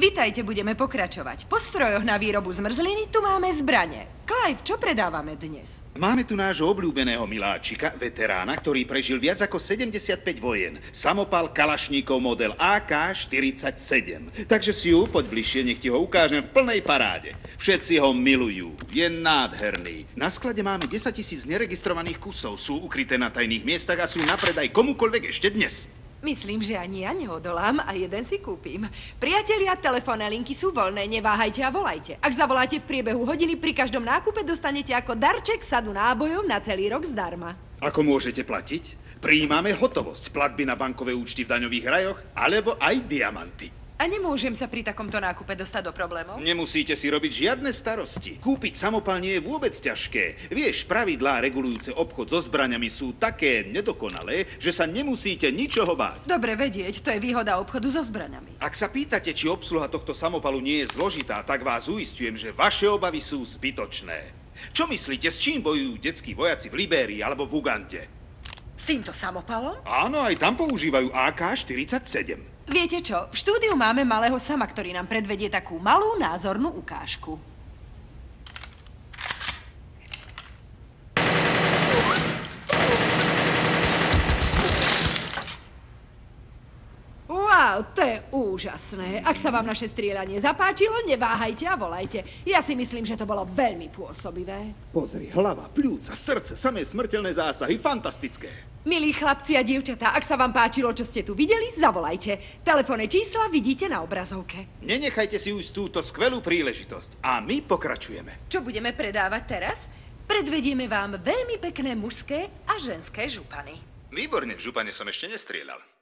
Vitajte, budeme pokračovať. Po strojoch na výrobu zmrzliny tu máme zbrane. Clive, čo predávame dnes? Máme tu nášho obľúbeného miláčika, veterána, ktorý prežil viac ako 75 vojen. Samopal Kalašníkov model AK-47. Takže si ju, poď bližšie, nech ti ho ukážem v plnej paráde. Všetci ho milujú. Je nádherný. Na sklade máme 10 000 neregistrovaných kusov. Sú ukryté na tajných miestach a sú na predaj komukoľvek ešte dnes. Myslím, že ani ja neodolám a jeden si kúpim. Priatelia, telefónne linky sú voľné, neváhajte a volajte. Ak zavoláte v priebehu hodiny, pri každom nákupe dostanete ako darček sadu nábojov na celý rok zdarma. Ako môžete platiť? Prijímame hotovosť, platby na bankové účty v daňových rajoch, alebo aj diamanty. A nemôžem sa pri takomto nákupe dostať do problémov? Nemusíte si robiť žiadne starosti. Kúpiť samopal nie je vôbec ťažké. Vieš, pravidlá regulujúce obchod so zbraňami sú také nedokonalé, že sa nemusíte ničoho báť. Dobre vedieť, to je výhoda obchodu so zbraňami. Ak sa pýtate, či obsluha tohto samopalu nie je zložitá, tak vás uisťujem, že vaše obavy sú zbytočné. Čo myslíte, s čím bojujú detskí vojaci v Libérii alebo v Ugande? S týmto samopalom? Áno, aj tam používajú AK-47. Viete čo, v štúdiu máme malého sama, ktorý nám predvedie takú malú názornú ukážku. Wow, to je úžasné. Ak sa vám naše strieľanie zapáčilo, neváhajte a volajte. Ja si myslím, že to bolo veľmi pôsobivé. Pozri, hlava, pľúca, srdce, samé smrteľné zásahy, fantastické. Milí chlapci a dievčatá, ak sa vám páčilo, čo ste tu videli, zavolajte. Telefónne čísla vidíte na obrazovke. Nenechajte si ujsť túto skvelú príležitosť. A my pokračujeme. Čo budeme predávať teraz? Predvedieme vám veľmi pekné mužské a ženské župany. Výborne, v župane som ešte nestrieľal.